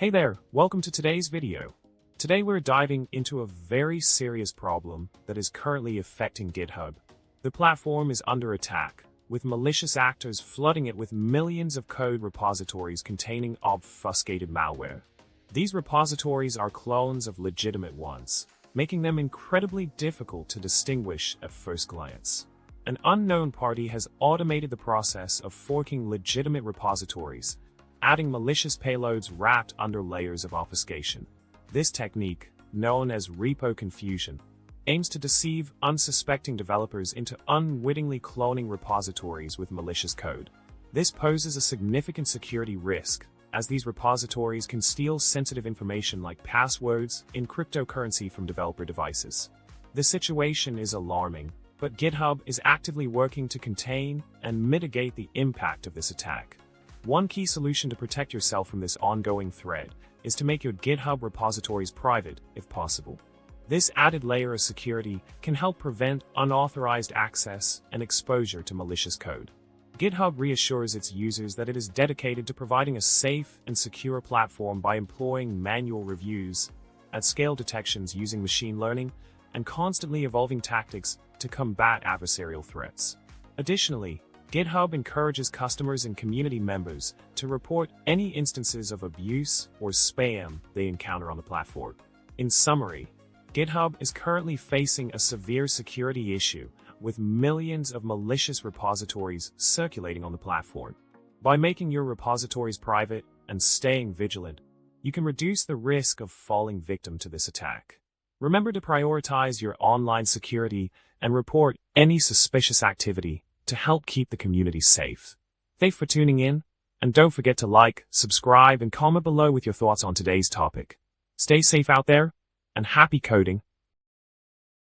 Hey there, welcome to today's video. Today we're diving into a very serious problem that is currently affecting GitHub. The platform is under attack, with malicious actors flooding it with millions of code repositories containing obfuscated malware. These repositories are clones of legitimate ones, making them incredibly difficult to distinguish at first glance. An unknown party has automated the process of forking legitimate repositories, adding malicious payloads wrapped under layers of obfuscation. This technique, known as repo confusion, aims to deceive unsuspecting developers into unwittingly cloning repositories with malicious code. This poses a significant security risk, as these repositories can steal sensitive information like passwords in cryptocurrency from developer devices. The situation is alarming, but GitHub is actively working to contain and mitigate the impact of this attack. One key solution to protect yourself from this ongoing threat is to make your GitHub repositories private, if possible. This added layer of security can help prevent unauthorized access and exposure to malicious code. GitHub reassures its users that it is dedicated to providing a safe and secure platform by employing manual reviews, at-scale detections using machine learning, and constantly evolving tactics to combat adversarial threats. Additionally, GitHub encourages customers and community members to report any instances of abuse or spam they encounter on the platform. In summary, GitHub is currently facing a severe security issue with millions of malicious repositories circulating on the platform. By making your repositories private and staying vigilant, you can reduce the risk of falling victim to this attack. Remember to prioritize your online security and report any suspicious activity to help keep the community safe. Thanks for tuning in, and don't forget to like, subscribe, and comment below with your thoughts on today's topic. Stay safe out there, and happy coding!